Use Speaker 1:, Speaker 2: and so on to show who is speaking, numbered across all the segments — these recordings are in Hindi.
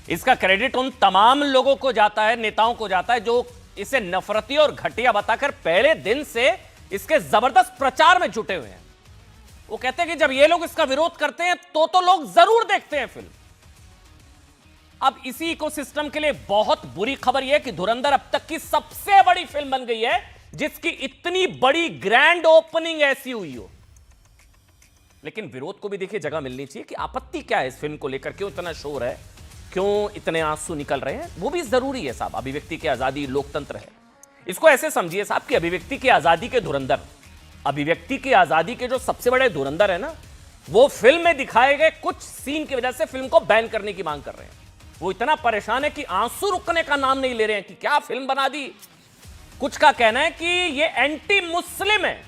Speaker 1: इसका क्रेडिट उन तमाम लोगों को जाता है, नेताओं को जाता है, जो इसे नफरती और घटिया बताकर पहले दिन से इसके जबरदस्त प्रचार में जुटे हुए हैं। वो कहते हैं कि जब ये लोग इसका विरोध करते हैं तो लोग जरूर देखते हैं फिल्म। अब इसी इकोसिस्टम के लिए बहुत बुरी खबर यह कि धुरंधर अब तक की सबसे बड़ी फिल्म बन गई है जिसकी इतनी बड़ी ग्रैंड ओपनिंग ऐसी हुई हो। लेकिन विरोध को भी देखिए जगह मिलनी चाहिए कि आपत्ति क्या है इस फिल्म को लेकर, क्यों इतना शोर है, क्यों इतने आंसू निकल रहे हैं। वो भी जरूरी है साहब, अभिव्यक्ति की आजादी, लोकतंत्र है। इसको ऐसे समझिए साहब कि अभिव्यक्ति की आजादी के धुरंधर, अभिव्यक्ति की आजादी के जो सबसे बड़े धुरंधर है ना, वो फिल्म में दिखाए गए कुछ सीन की वजह से फिल्म को बैन करने की मांग कर रहे हैं। वो इतना परेशान है कि आंसू रुकने का नाम नहीं ले रहे हैं कि क्या फिल्म बना दी। कुछ का कहना है कि ये एंटी मुस्लिम है,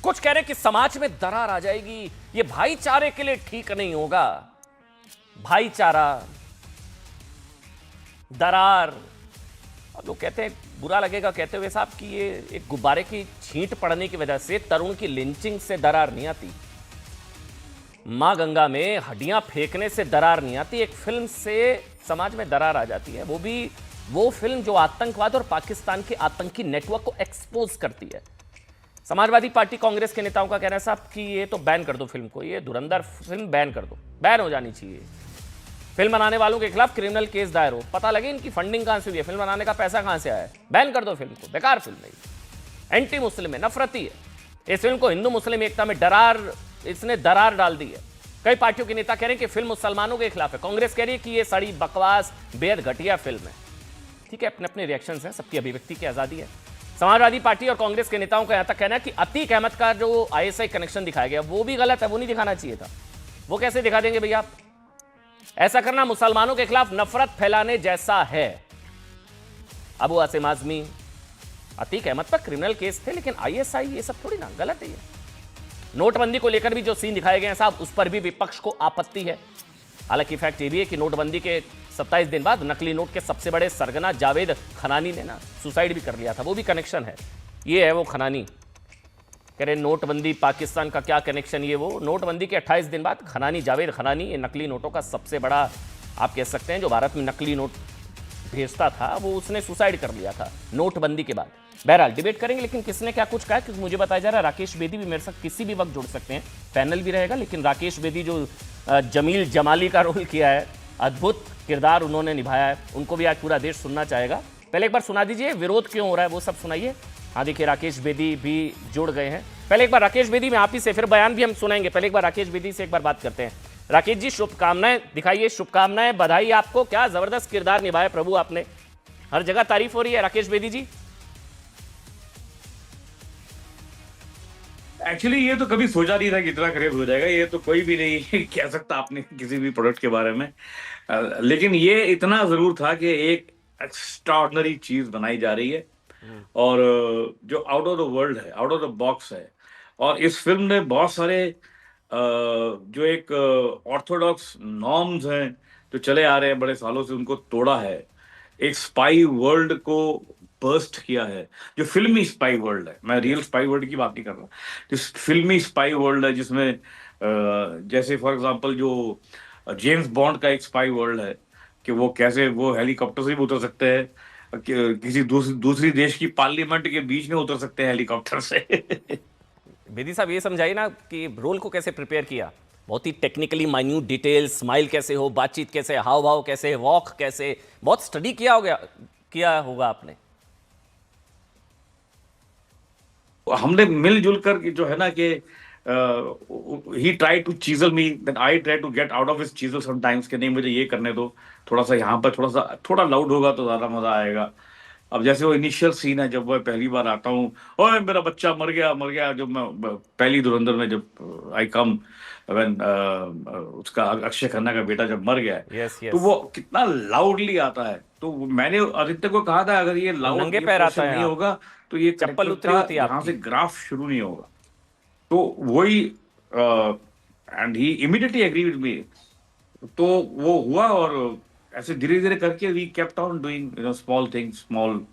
Speaker 1: कुछ कह रहे हैं कि समाज में दरार आ जाएगी, ये भाईचारे के लिए ठीक नहीं होगा। भाईचारा, दरार, अब लोग कहते हैं बुरा लगेगा कहते हुए साहब कि ये एक गुब्बारे की छींट पड़ने की वजह से तरुण की लिंचिंग से दरार नहीं आती, मां गंगा में हड्डियां फेंकने से दरार नहीं आती, एक फिल्म से समाज में दरार आ जाती है। वो भी वो फिल्म जो आतंकवाद और पाकिस्तान के आतंकी नेटवर्क को एक्सपोज करती है। समाजवादी पार्टी कांग्रेस के नेताओं का कहना है साहब कि ये तो बैन कर दो फिल्म को, ये धुरंधर फिल्म बैन कर दो, बैन हो जानी चाहिए। फिल्म बनाने वालों के खिलाफ क्रिमिनल केस दायर हो, पता लगे इनकी फंडिंग कहां से हुई है, फिल्म बनाने का पैसा कहां से आया है, बैन कर दो फिल्म को, बेकार फिल्म है, एंटी मुस्लिम है, नफरती है। इस फिल्म को हिंदू मुस्लिम एकता में इसने दरार डाल दी है। कई पार्टियों के नेता कह रहे हैं कि फिल्म मुसलमानों के खिलाफ है, कांग्रेस कह रही है कि ये सड़ी बकवास बेहद घटिया फिल्म है। ठीक है, अपने अपने रिएक्शंस हैं, सबकी अभिव्यक्ति की आजादी है। समाजवादी पार्टी और कांग्रेस के नेताओं का यहां तक कहना है कि अतीक अहमद का जो आईएसआई कनेक्शन दिखाया गया वो भी गलत है, वो नहीं दिखाना चाहिए था। वो कैसे दिखा देंगे भैया आप? ऐसा करना मुसलमानों के खिलाफ नफरत फैलाने जैसा है। अबू आसिम आजमी, अतीक अहमद पर क्रिमिनल केस थे, लेकिन आईएसआई ये सब थोड़ी ना, गलत है ये। नोटबंदी को लेकर भी जो सीन दिखाए गए हैं साहब, उस पर भी विपक्ष को आपत्ति है। हालांकि फैक्ट ये भी है कि नोटबंदी के 27 दिन बाद नकली नोट के सबसे बड़े सरगना जावेद खनानी ने ना सुसाइड भी कर लिया था, वो भी कनेक्शन है। ये है वो खनानी, कह रहे नोटबंदी पाकिस्तान का क्या कनेक्शन, ये वो नोटबंदी के 28 दिन बाद खनानी, जावेद खनानी, ये नकली नोटों का सबसे बड़ा आप कह सकते हैं जो भारत में नकली नोट भेजता था, वो उसने सुसाइड कर लिया था नोटबंदी के बाद। बहरहाल डिबेट करेंगे, लेकिन किसने क्या कुछ कहा, क्योंकि मुझे बताया जा रहा है राकेश बेदी भी मेरे साथ किसी भी वक्त जुड़ सकते हैं, पैनल भी रहेगा। लेकिन राकेश बेदी जो जमील जमाली का रोल किया है, अद्भुत किरदार उन्होंने निभाया है, उनको भी आज पूरा देश सुनना चाहेगा। पहले एक बार सुना दीजिए विरोध क्यों हो रहा है, वो सब सुनाइए। हाँ देखिए राकेश बेदी भी जुड़ गए हैं। पहले एक बार राकेश बेदी में आप ही से, फिर बयान भी हम सुनाएंगे। पहले एक बार राकेश बेदी से एक बार बात करते हैं। राकेश जी शुभकामनाएं दिखाइए, शुभकामनाएं, बधाई आपको, क्या जबरदस्त किरदार निभाया प्रभु आपने, हर जगह तारीफ हो रही है। राकेश बेदी जी,
Speaker 2: एक्चुअली ये तो कभी सोचा नहीं था कि इतना करीब हो जाएगा, ये तो कोई भी नहीं कह सकता आपने किसी भी प्रोडक्ट के बारे में। लेकिन ये इतना जरूर था कि एक एक्स्ट्राऑर्डिनरी चीज बनाई जा रही है और जो आउट ऑफ द वर्ल्ड है, आउट ऑफ द बॉक्स है। और इस फिल्म ने बहुत सारे जो एक ऑर्थोडॉक्स नॉर्म्स हैं जो चले आ रहे हैं बड़े सालों से, उनको तोड़ा है। एक स्पाई वर्ल्ड को बर्स्ट किया है, जो फिल्मी स्पाई वर्ल्ड है, मैं रियल स्पाई वर्ल्ड की बात नहीं कर रहा, जिस फिल्मी स्पाई वर्ल्ड है जिसमें जैसे फॉर एग्जांपल जो जेम्स बॉन्ड का एक स्पाई वर्ल्ड है कि वो कैसे वो हेलीकॉप्टर से भी उतर सकते हैं, किसी दूसरी देश की पार्लियामेंट के बीच में उतर सकते हैं हेलीकॉप्टर से।
Speaker 1: बेदी साहब ये समझाइए ना कि रोल को कैसे प्रिपेयर किया, बहुत ही टेक्निकली माइन्यूट डिटेल्स, स्माइल कैसे हो, बातचीत कैसे, हाव भाव कैसे, वॉक कैसे, बहुत स्टडी किया होगा आपने।
Speaker 2: हमने मिलजुल कर जो है ना कि he try to chisel me, then I try to get out of his chisel sometimes कि नहीं मुझे ये करने दो, थोड़ा सा यहाँ पर थोड़ा लाउड होगा तो ज्यादा मजा आएगा। अब जैसे वो इनिशियल सीन है जब वो पहली बार आता हूँ, ओए मेरा बच्चा मर गया, जब मैं पहली धुरंधर में जब आई कम व्हेन उसका अक्षय खन्ना का बेटा जब मर गया है, तो वो कितना लाउडली आता है। तो मैंने आदित्य को कहा था अगर ये लाउड
Speaker 1: नंगे पैर आता है
Speaker 2: नहीं होगा तो ये
Speaker 1: चप्पल उतरी होती है,
Speaker 2: यहाँ से ग्राफ शुरू नहीं होगा। तो वही and he immediately agree with me, तो वो हुआ और ऐसे धीरे धीरे करके we kept on doing small things, small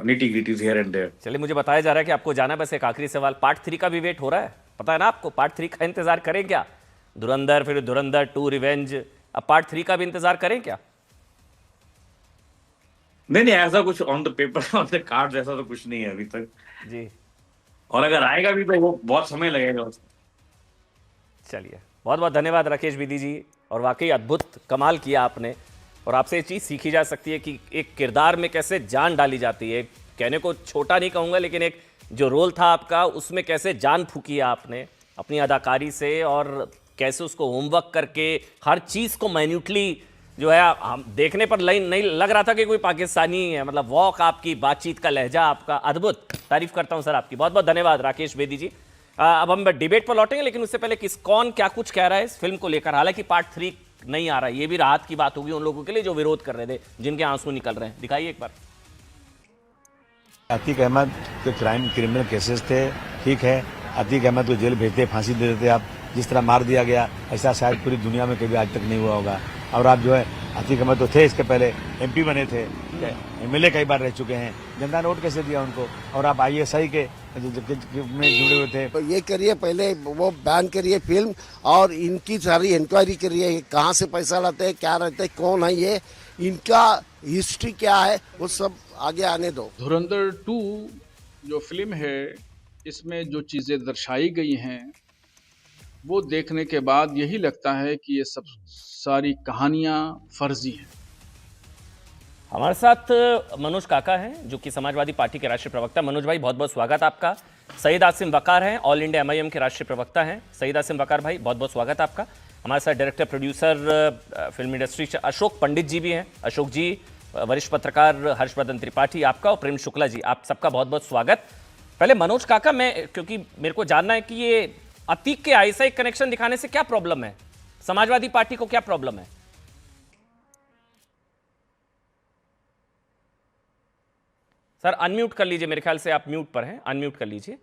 Speaker 2: nitty gritties here and there.
Speaker 1: चलिए मुझे बताया जा रहा है कि आपको जाना है, बस एक आखिरी सवाल, पार्ट 3 का भी वेट हो रहा है, पता है ना आपको, पार्ट 3 का इंतजार करें क्या? धुरंधर, फिर धुरंधर 2 रिवेंज, अब पार्ट 3 का भी इंतजार करें क्या?
Speaker 2: नहीं ऐसा कुछ on the paper on the card ऐसा तो कुछ नहीं है अभी तक
Speaker 1: जी
Speaker 2: और अगर आएगा भी तो वो बहुत समय लगेगा उसको।
Speaker 1: चलिए, बहुत बहुत धन्यवाद राकेश विधि जी, और वाकई अद्भुत कमाल किया आपने। और आपसे ये चीज़ सीखी जा सकती है कि एक किरदार में कैसे जान डाली जाती है। कहने को छोटा नहीं कहूँगा, लेकिन एक जो रोल था आपका उसमें कैसे जान फूकी है आपने अपनी अदाकारी से, और कैसे उसको होमवर्क करके हर चीज़ को माइन्यूटली जो है हम देखने पर नहीं लग रहा था कि कोई पाकिस्तानी है। मतलब वॉक आपकी, बातचीत का लहजा आपका अद्भुत। तारीफ करता हूं सर आपकी, बहुत बहुत धन्यवाद राकेश बेदी जी। अब हम डिबेट पर लौटेंगे, लेकिन उससे पहले कौन क्या कुछ कह रहा है इस फिल्म को लेकर। हालांकि पार्ट 3 नहीं आ रहा है, ये भी राहत की बात होगी उन लोगों के लिए जो विरोध कर रहे थे, जिनके आंसू निकल रहे हैं। दिखाइए एक बार।
Speaker 3: अतीक अहमद के क्रिमिनल केसेस थे, ठीक है, अतीक अहमद को जेल भेजते, फांसी दे देते। आप जिस तरह मार दिया गया, ऐसा शायद पूरी दुनिया में कभी आज तक नहीं हुआ होगा। और आप जो है, अतीक अहमद तो थे, इसके पहले एमपी बने थे, एमएलए कई बार रह चुके हैं, जनता ने वोट कैसे दिया उनको। और आप आईएसआई के में जुड़े हुए थे।
Speaker 4: तो ये करिए, पहले वो बैन करिए फिल्म, और इनकी सारी इंक्वायरी करिए, कहाँ से पैसा लाते हैं, क्या रहते हैं, कौन है ये, इनका हिस्ट्री क्या है, वो सब आगे आने दो।
Speaker 5: धुरंधर 2 जो फिल्म है, इसमें जो चीज़ें दर्शाई गई हैं वो देखने के बाद यही लगता है कि ये सब सारी कहानियाँ फर्जी हैं।
Speaker 1: हमारे साथ मनोज काका हैं, जो कि समाजवादी पार्टी के राष्ट्रीय प्रवक्ता। मनोज भाई, बहुत बहुत स्वागत आपका। सईद आसिम वकार हैं, ऑल इंडिया एमआईएम के राष्ट्रीय प्रवक्ता हैं। सईद आसिम वकार भाई, बहुत बहुत स्वागत आपका। हमारे साथ डायरेक्टर प्रोड्यूसर फिल्म इंडस्ट्री से अशोक पंडित जी भी हैं। अशोक जी, वरिष्ठ पत्रकार हर्षवर्धन त्रिपाठी आपका, और प्रेम शुक्ला जी, आप सबका बहुत बहुत स्वागत। पहले मनोज काका, मैं क्योंकि मेरे को जानना है कि ये अतीक के आईएसआई कनेक्शन दिखाने से क्या प्रॉब्लम है, समाजवादी पार्टी को क्या प्रॉब्लम है? सर अनम्यूट कर लीजिए, मेरे ख्याल से आप म्यूट पर हैं, अनम्यूट कर लीजिए।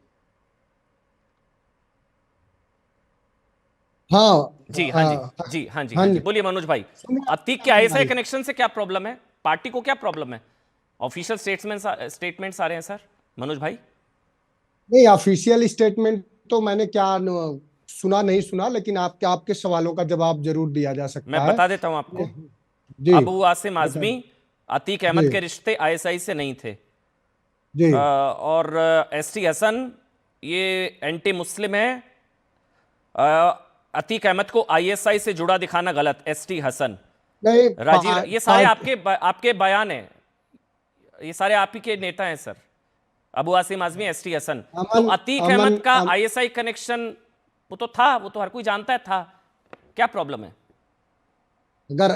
Speaker 6: हाँ
Speaker 1: जी हाँ जी जी हाँ जी हाँ जी, बोलिए मनोज भाई। अतीक के आईएसआई कनेक्शन से क्या प्रॉब्लम है, पार्टी को क्या प्रॉब्लम है? ऑफिशियल स्टेटमेंट्स आ रहे हैं सर। मनोज भाई,
Speaker 6: नहीं, ऑफिशियल स्टेटमेंट तो मैंने नहीं सुना, लेकिन आपके सवालों का जवाब जरूर दिया जा सकता है।
Speaker 1: मैं बता देता हूं आपको।
Speaker 6: जी,
Speaker 1: अबू आसिम आजमी, अतीक अहमद के रिश्ते आईएसआई से नहीं थे।
Speaker 6: जी,
Speaker 1: और एसटी हसन ये एंटी मुस्लिम है। अतीक अहमद को आईएसआई से जुड़ा दिखाना गलत। एसटी हसन,
Speaker 6: नहीं,
Speaker 1: राजीव, ये सारे आपके बयान हैं, ये सारे आप ही के नेता हैं सर। अबू आसिम आजमी, एसटी हसन। तो अतीक अहमद का आईएसआई कनेक्शन वो तो था, वो तो हर कोई जानता है था। क्या प्रॉब्लम है?
Speaker 6: अगर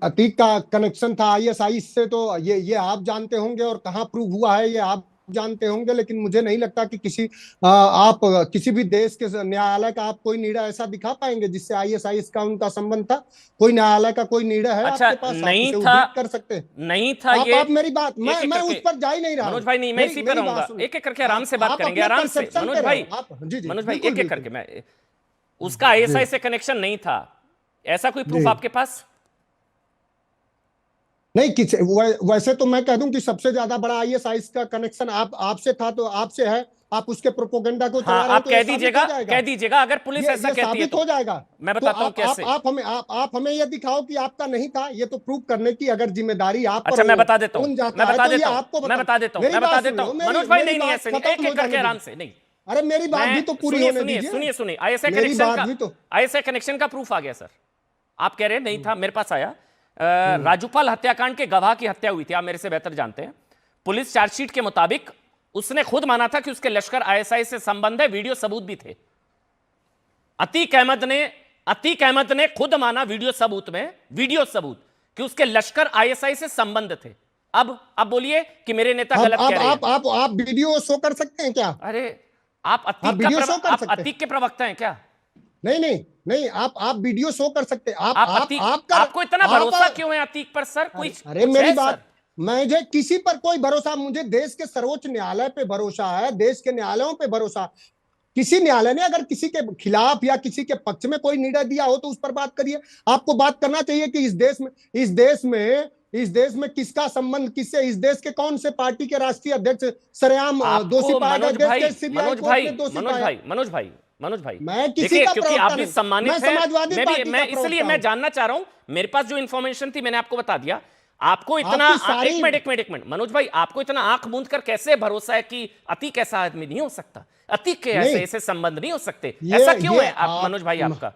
Speaker 6: अतीक का कनेक्शन था आईएसआई से, तो ये आप जानते होंगे, और कहाँ प्रूव हुआ है ये आप जानते होंगे। लेकिन मुझे नहीं लगता कि आप किसी भी देश के न्यायालय का आप कोई निर्णय ऐसा दिखा पाएंगे जिससे आईएसआई का उनका संबंध था। कोई न्यायालय का कोई निर्णय है
Speaker 1: अच्छा,
Speaker 6: आपके पास?
Speaker 1: नहीं
Speaker 6: आप
Speaker 1: था,
Speaker 6: कर सकते हैं?
Speaker 1: नहीं था ये।
Speaker 6: आप मेरी बात, मैं उस पर जा ही नहीं रहा।
Speaker 1: मनोज भाई, नहीं, मैं इसी पर रहूंगा। एक एक करके आराम से बात करेंगे, आराम से। मनोज भाई, मनोज भाई, एक एक करके। मैं उसका आईएसआई से कनेक्शन नहीं था, ऐसा कोई प्रूफ आपके पास?
Speaker 6: नहीं, वैसे तो मैं कह दूं कि सबसे ज्यादा बड़ा आईएसआई का कनेक्शन आपसे था, तो आपसे है। आप उसके प्रोपोगंडा को चला रहे हो,
Speaker 1: आप
Speaker 6: तो
Speaker 1: कह दीजिएगा अगर पुलिस ऐसा कहती है तो
Speaker 6: हो जाएगा।
Speaker 1: मैं बताता हूं कैसे।
Speaker 6: आप हमें यह दिखाओ कि आपका नहीं था, ये तो प्रूव करने की अगर जिम्मेदारी आप पर
Speaker 1: अच्छा, मैं बता देता हूं,
Speaker 6: मैं बता देता हूं।
Speaker 1: मनोज भाई, नहीं ऐसे नहीं, एक एक करके आराम से। नहीं,
Speaker 6: अरे मेरी बात भी तो पूरी होने दीजिए।
Speaker 1: सुनिए, आईएसआई कनेक्शन का प्रूफ आ गया सर। आप कह रहे हैं नहीं था, मेरे पास आया। राजूपाल हत्याकांड के गवाह की हत्या हुई थी, आप मेरे से बेहतर जानते हैं। पुलिस चार्जशीट के मुताबिक उसने खुद माना था कि उसके लश्कर आईएसआई से संबंध है, वीडियो सबूत भी थे। अतीक अहमद ने खुद माना वीडियो सबूत कि उसके लश्कर आईएसआई से संबंध थे। अब बोलिए कि मेरे नेता गलत कह रहे हैं।
Speaker 6: आप वीडियो शो कर सकते हैं क्या?
Speaker 1: अरे आप अतीक के प्रवक्ता हैं क्या?
Speaker 6: नहीं, आप वीडियो शो कर सकते हैं।
Speaker 1: आपको इतना भरोसा क्यों है अतीक पर सर? कोई,
Speaker 6: अरे मेरी बात, मुझे किसी पर कोई भरोसा, मुझे देश के सर्वोच्च न्यायालय पे भरोसा है, देश के न्यायालयों पे भरोसा। किसी न्यायालय ने अगर किसी के खिलाफ या किसी के पक्ष में कोई निर्णय दिया हो तो उस पर बात करिए। आपको बात करना चाहिए कि इस देश में किसका संबंध किससे, इस देश के कौन से पार्टी के राष्ट्रीय अध्यक्ष सरेआम दोषी पाए गए,
Speaker 1: मनोज भाई
Speaker 6: मैं किसी
Speaker 1: देखिए,
Speaker 6: का
Speaker 1: क्योंकि
Speaker 6: प्रवक्ता
Speaker 1: आप भी
Speaker 6: नहीं।
Speaker 1: सम्मानित
Speaker 6: मैं
Speaker 1: हैं,
Speaker 6: समाजवादी
Speaker 1: मैं
Speaker 6: पार्टी
Speaker 1: भी,
Speaker 6: का
Speaker 1: मैं इसलिए
Speaker 6: प्रवक्ता
Speaker 1: मैं
Speaker 6: हूं।
Speaker 1: जानना चाह रहा हूं, मेरे पास जो इंफॉर्मेशन थी मैंने आपको बता दिया। आपको इतना
Speaker 6: आपकी सारी-
Speaker 1: एक मिनट मनोज भाई, आपको इतना आंख मूंद कर कैसे भरोसा है कि अतीक ऐसा आदमी नहीं हो सकता? अतीक के ऐसे
Speaker 6: नहीं।
Speaker 1: ऐसे संबंध नहीं हो सकते,
Speaker 6: ये
Speaker 1: ऐसा क्यों
Speaker 6: ये
Speaker 1: है आप मनोज भाई आपका?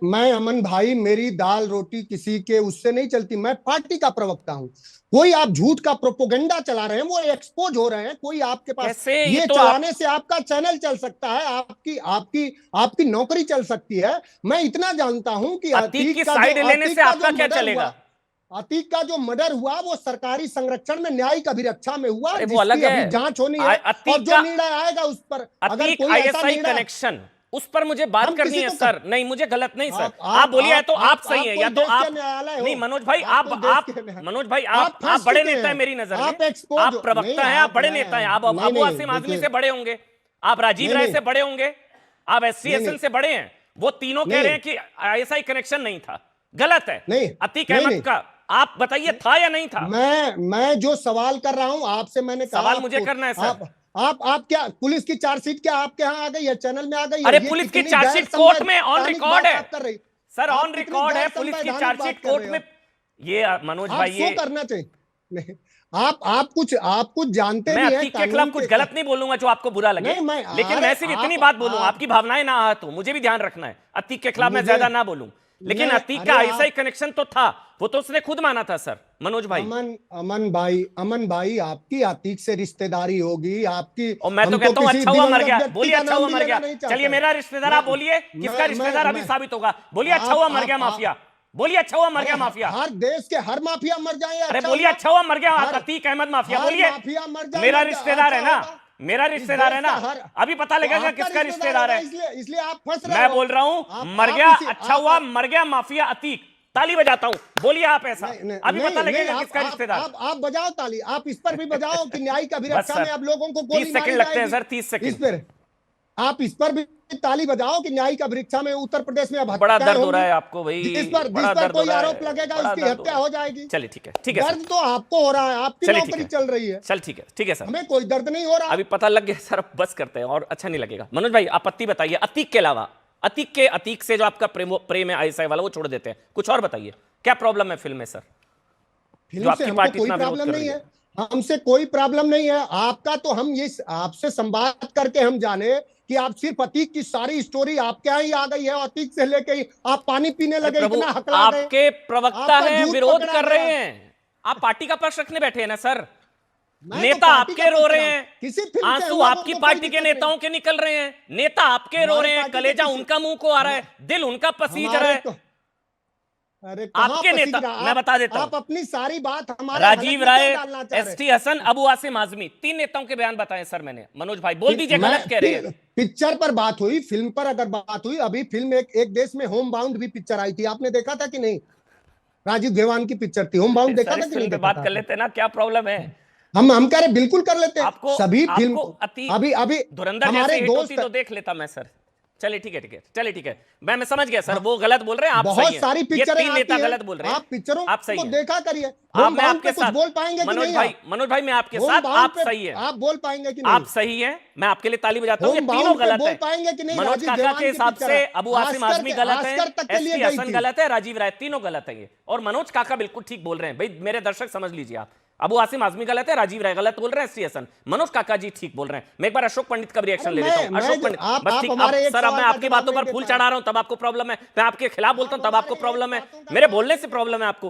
Speaker 6: मैं अमन भाई, मेरी दाल रोटी किसी के उससे नहीं चलती। मैं पार्टी का प्रवक्ता हूं। कोई आप झूठ का प्रोपोगंडा चला रहे हैं, वो एक्सपोज हो रहे हैं। कोई आपके पास
Speaker 1: कैसे? ये
Speaker 6: ये
Speaker 1: तो
Speaker 6: चलाने से आपका चैनल चल सकता है, आपकी आपकी आपकी नौकरी चल सकती है। मैं इतना जानता हूं कि
Speaker 1: अतीक की साइड लेने से आपका क्या चलेगा?
Speaker 6: अतीक का जो मर्डर हुआ वो सरकारी संरक्षण में न्यायिक अभिरक्षा में हुआ,
Speaker 1: अरे वो अलग
Speaker 6: जिसकी अभी
Speaker 1: है।
Speaker 6: जांच होनी है।
Speaker 1: अतीक
Speaker 6: और जो
Speaker 1: का-
Speaker 6: निर्णय आएगा उस पर, अगर
Speaker 1: अतीक
Speaker 6: कोई ऐसा
Speaker 1: आईएसआई
Speaker 6: निर्णय,
Speaker 1: कनेक्शन, उस पर मुझे बात
Speaker 6: हम
Speaker 1: करनी
Speaker 6: किसी
Speaker 1: है
Speaker 6: को
Speaker 1: सर। नहीं, मुझे गलत नहीं सर,
Speaker 6: आप-
Speaker 1: आप बोलिए, या तो
Speaker 6: आप-
Speaker 1: आप सही है,
Speaker 6: कोई
Speaker 1: या तो
Speaker 6: देश के
Speaker 1: आप
Speaker 6: न्यायालय हो।
Speaker 1: नहीं। मनोज भाई,
Speaker 6: आप कोई देश
Speaker 1: आप
Speaker 6: के न्यायालय-
Speaker 1: मनोज भाई,
Speaker 6: आप
Speaker 1: आप
Speaker 6: फंस
Speaker 1: बड़े
Speaker 6: चुके
Speaker 1: नेता है
Speaker 6: हैं।
Speaker 1: मेरी नजर
Speaker 6: आप
Speaker 1: में।
Speaker 6: expose
Speaker 1: आप
Speaker 6: हो-
Speaker 1: प्रवक्ता
Speaker 6: नहीं,
Speaker 1: हैं, आप
Speaker 6: आप-
Speaker 1: बड़े
Speaker 6: मैं-
Speaker 1: नेता हैं। आप
Speaker 6: नहीं,
Speaker 1: अबू
Speaker 6: नहीं,
Speaker 1: आसिम आजमी
Speaker 6: देखिए-
Speaker 1: से बड़े होंगे, आप राजीव
Speaker 6: नहीं,
Speaker 1: राय से बड़े होंगे, आप एसटीएसएन
Speaker 6: नहीं।
Speaker 1: से बड़े हैं। वो तीनों कह
Speaker 6: नहीं।
Speaker 1: रहे हैं कि आईएसआई कनेक्शन नहीं था। गलत है।
Speaker 6: नहीं,
Speaker 1: अतीक
Speaker 6: नहीं,
Speaker 1: अहमद
Speaker 6: नहीं।
Speaker 1: का आप बताइए, था या नहीं था?
Speaker 6: मैं जो सवाल कर रहा हूं आपसे, मैंने कहा
Speaker 1: सवाल मुझे
Speaker 6: आपको-
Speaker 1: करना है, सर।
Speaker 6: आप क्या पुलिस की चार्जशीट क्या आपके यहाँ आ गई है, चैनल में आ गई है?
Speaker 1: अरे
Speaker 6: ये
Speaker 1: पुलिस की
Speaker 6: कितनी
Speaker 1: चार्जशीट
Speaker 6: गैर
Speaker 1: कोर्ट में ऑन
Speaker 6: संवैधानिक
Speaker 1: रिकॉर्ड
Speaker 6: बात
Speaker 1: है।
Speaker 6: आप कर रही।
Speaker 1: सर
Speaker 6: आप
Speaker 1: ऑन
Speaker 6: कितनी
Speaker 1: रिकॉर्ड है,
Speaker 6: गैर
Speaker 1: पुलिस की
Speaker 6: संवैधानिक
Speaker 1: चार्जशीट
Speaker 6: बात कर
Speaker 1: कोर्ट
Speaker 6: रहे
Speaker 1: में।
Speaker 6: हो।
Speaker 1: ये मनोज
Speaker 6: आप
Speaker 1: भाई,
Speaker 6: शो
Speaker 1: ये
Speaker 6: करना चाहिए। नहीं, आप कुछ जानते
Speaker 1: मैं
Speaker 6: भी हैं
Speaker 1: अतीक के
Speaker 6: कानून
Speaker 1: खिलाफ कुछ गलत नहीं बोलूंगा जो आपको बुरा लगे,
Speaker 6: नहीं,
Speaker 1: लेकिन
Speaker 6: अरे
Speaker 1: मैं सिर्फ इतनी
Speaker 6: आप-
Speaker 1: बात बोलूंगा,
Speaker 6: आप-
Speaker 1: आपकी भावनाएं ना आहत हो, मुझे भी ध्यान रखना है। अतीक के खिलाफ मैं
Speaker 6: मुझे-
Speaker 1: ज्यादा ना बोलूं, लेकिन
Speaker 6: मैं-
Speaker 1: अतीक का
Speaker 6: अरे
Speaker 1: आईएसआई कनेक्शन तो था, वो तो उसने खुद माना था सर मनोज भाई।
Speaker 6: अमन भाई, आपकी अतीक से रिश्तेदारी होगी आपकी।
Speaker 1: और मैं तो
Speaker 6: हम
Speaker 1: कहता हूं
Speaker 6: किसी
Speaker 1: अच्छा हुआ मर
Speaker 6: दिवंगत
Speaker 1: गया।
Speaker 6: व्यक्ति
Speaker 1: बोलिए
Speaker 6: का
Speaker 1: अच्छा
Speaker 6: नाम
Speaker 1: हुआ
Speaker 6: भी
Speaker 1: मर
Speaker 6: लेना
Speaker 1: गया।
Speaker 6: नहीं चाहता।
Speaker 1: चलिए मेरा रिश्तेदार, आप बोलिए किसका रिश्तेदार अभी साबित होगा। बोलिए अच्छा हुआ मर गया माफिया। बोलिए अच्छा हुआ मर गया माफिया।
Speaker 6: हर देश के हर माफिया मर जाए।
Speaker 1: अरे बोलिए अच्छा हुआ मर गया अतीक अहमद माफिया।
Speaker 6: हर
Speaker 1: बोलिए
Speaker 6: माफिया मर जाए,
Speaker 1: मेरा
Speaker 6: मर जाए,
Speaker 1: रिश्तेदार है
Speaker 6: अच्छा
Speaker 1: ना,
Speaker 6: होगा।
Speaker 1: मेरा रिश्तेदार है ना,
Speaker 6: देश का हर-
Speaker 1: अभी पता लगेगा
Speaker 6: आपका
Speaker 1: किसका रिश्तेदार है।
Speaker 6: इसलिए आप फंस रहे
Speaker 1: मैं
Speaker 6: हो।
Speaker 1: बोल रहा हूं
Speaker 6: आप-
Speaker 1: मर
Speaker 6: आप
Speaker 1: गया,
Speaker 6: इसी-
Speaker 1: अच्छा
Speaker 6: आप-
Speaker 1: हुआ मर गया माफिया अतीक। ताली बजाता हूं, बोलिए आप ऐसा। अभी पता
Speaker 6: नहीं,
Speaker 1: लगेगा
Speaker 6: आप-
Speaker 1: किसका रिश्तेदार।
Speaker 6: आप बजाओ ताली, आप इस पर भी बजाओ कि न्यायिक
Speaker 1: बस
Speaker 6: अभिरक्षा
Speaker 1: सर,
Speaker 6: में अब लोगों को गोली
Speaker 1: 30
Speaker 6: मारी
Speaker 1: सेकंड लगते हैं
Speaker 6: जाएगी।
Speaker 1: Sir, 30 second.
Speaker 6: इस पर आप इस पर भी ताली बजाओ कि न्यायिक अभिरक्षा में उत्तर प्रदेश में अब
Speaker 1: बड़ा
Speaker 6: हत्याएं
Speaker 1: दर्द हो रहा है
Speaker 6: होंगी।
Speaker 1: आपको भाई,
Speaker 6: जिस
Speaker 1: बड़ा
Speaker 6: पर
Speaker 1: दर्द हो
Speaker 6: कोई
Speaker 1: रहा है,
Speaker 6: आरोप लगेगा
Speaker 1: बड़ा
Speaker 6: उसकी
Speaker 1: दर्द
Speaker 6: हत्या
Speaker 1: हो
Speaker 6: हो
Speaker 1: रहा है।
Speaker 6: जाएगी।
Speaker 1: चलिए ठीक है
Speaker 6: दर्द तो आपको हो रहा है, आपकी
Speaker 1: चलिए, ठीक
Speaker 6: नौकरी
Speaker 1: है।
Speaker 6: चल रही है।
Speaker 1: चल ठीक है सर,
Speaker 6: हमें कोई दर्द नहीं हो रहा।
Speaker 1: अभी पता लग गया सर, अब बस करते हैं और अच्छा नहीं लगेगा। मनोज भाई आपत्ति बताइए, अतीक के अलावा, अतीक से जो आपका प्रेम है आईएसआई वाला, वो छोड़ देते हैं, कुछ और बताइए क्या प्रॉब्लम है फिल्म में सर?
Speaker 6: फिल्म से हमको कोई प्रॉब्लम नहीं है, हमसे कोई प्रॉब्लम नहीं है। आपका तो हम ये आपसे संवाद करके हम जाने कि आप सिर्फ अतीक की सारी स्टोरी आपके यहाँ ही आ गई है, अतीक से लेके ही आप पानी पीने लगे,
Speaker 1: प्रभु
Speaker 6: इतना हकला गए।
Speaker 1: आपके प्रवक्ता
Speaker 6: आपका
Speaker 1: हैं,
Speaker 6: झूठ
Speaker 1: विरोध
Speaker 6: पकड़ा
Speaker 1: कर रहे
Speaker 6: गया।
Speaker 1: हैं, आप पार्टी का पक्ष रखने बैठे हैं ना सर।
Speaker 6: मैं तो
Speaker 1: नेता
Speaker 6: पार्टी
Speaker 1: आपके
Speaker 6: का
Speaker 1: रो
Speaker 6: पक्ष
Speaker 1: रहे
Speaker 6: रहा हूं।
Speaker 1: हैं,
Speaker 6: किसी फिल्म से हम
Speaker 1: आंसू
Speaker 6: लोगों
Speaker 1: आपकी
Speaker 6: को कोई
Speaker 1: पार्टी के
Speaker 6: दिक्कत
Speaker 1: नेताओं
Speaker 6: नहीं।
Speaker 1: के निकल रहे हैं, नेता आपके रो
Speaker 6: हमारी
Speaker 1: रहे हैं,
Speaker 6: पार्टी के
Speaker 1: कलेजा
Speaker 6: किसी-
Speaker 1: उनका मुंह को आ रहा है, दिल उनका पसीज रहा है।
Speaker 6: अरे कहाँ
Speaker 1: आपके
Speaker 6: पसीज
Speaker 1: नेता,
Speaker 6: रहा?
Speaker 1: मैं बता देता
Speaker 6: आप
Speaker 1: हूं,
Speaker 6: अपनी सारी बात हमारे
Speaker 1: राजीव
Speaker 6: हलक में
Speaker 1: राय,
Speaker 6: क्यों डालना चाह रहे हैं?
Speaker 1: एसटी हसन, अबू आसिम आजमी, 3 नेताओं के बयान बताए सर मैंने। मनोज भाई बोल दीजिए,
Speaker 6: मैं-
Speaker 1: गलत कह रहे हैं।
Speaker 6: पिक्चर पर बात हुई, फिल्म पर अगर बात हुई, अभी फिल्म एक देश में होम बाउंड भी पिक्चर आई थी, आपने देखा था कि नहीं? राजीव घेवान की पिक्चर थी, होम बाउंड देखा
Speaker 1: सर,
Speaker 6: था
Speaker 1: इस
Speaker 6: कि नहीं
Speaker 1: फिल्म पे
Speaker 6: देखा
Speaker 1: बात
Speaker 6: था?
Speaker 1: कर लेते हैं ना, क्या प्रॉब्लम है?
Speaker 6: हम कह रहे बिल्कुल कर लेते हैं।
Speaker 1: आपको
Speaker 6: सभी फिल्म
Speaker 1: आपको अतीक,
Speaker 6: अभी
Speaker 1: धुरंधर
Speaker 6: हमारे
Speaker 1: जैसी हिट होती
Speaker 6: दोस्त
Speaker 1: तो देख लेता मैं सर। चलिए ठीक है, मैं समझ गया सर, वो गलत बोल रहे हैं, आप सही
Speaker 6: बहुत
Speaker 1: हैं।
Speaker 6: सारी
Speaker 1: ये
Speaker 6: पिक्चरें
Speaker 1: 3 नेता
Speaker 6: आती हैं,
Speaker 1: गलत बोल रहे हैं,
Speaker 6: आप पिक्चरों
Speaker 1: आप सही
Speaker 6: को
Speaker 1: हैं।
Speaker 6: देखा करिए।
Speaker 1: आप
Speaker 6: होम
Speaker 1: मैं
Speaker 6: बाउंड
Speaker 1: आपके
Speaker 6: पे कुछ
Speaker 1: साथ,
Speaker 6: बोल पाएंगे कि नहीं?
Speaker 1: मनोज भाई मैं आपके
Speaker 6: होम
Speaker 1: साथ,
Speaker 6: बाउंड
Speaker 1: आप
Speaker 6: पे
Speaker 1: सही हैं,
Speaker 6: आप बोल पाएंगे कि नहीं?
Speaker 1: आप सही हैं, मैं आपके लिए ताली बजाता हूं। ये
Speaker 6: होम
Speaker 1: तीनों
Speaker 6: बाउंड पे
Speaker 1: गलत
Speaker 6: बोल
Speaker 1: है।
Speaker 6: पाएंगे कि नहीं?
Speaker 1: मनोज
Speaker 6: राजीव
Speaker 1: काका
Speaker 6: घेवान
Speaker 1: के
Speaker 6: की
Speaker 1: हिसाब
Speaker 6: पिक्चर
Speaker 1: से
Speaker 6: है।
Speaker 1: अबू आसिम
Speaker 6: ऑस्कर
Speaker 1: आजमी
Speaker 6: के-
Speaker 1: गलत है,
Speaker 6: ऑस्कर तक के लिए
Speaker 1: एसटी
Speaker 6: गई
Speaker 1: हसन
Speaker 6: थी।
Speaker 1: गलत है, राजीव राय, तीनों गलत है ये। और मनोज काका बिल्कुल ठीक बोल रहे हैं भाई, मेरे दर्शक समझ लीजिए आप, अबू आसिम आजमी गलत है, राजीव राय गलत बोल रहे हैं, एसटी हसन, मनोज काका जी ठीक बोल रहे हैं। मैं एक बार अशोक पंडित का भी रिएक्शन ले लेता हूं। अशोक पंडित बस ठीक, अब सर अब मैं आपकी बातों पर फूल चढ़ा रहा हूं तब आपको प्रॉब्लम है, मैं आपके खिलाफ बोलता हूं तब आपको प्रॉब्लम है, मेरे बोलने से प्रॉब्लम है आपको।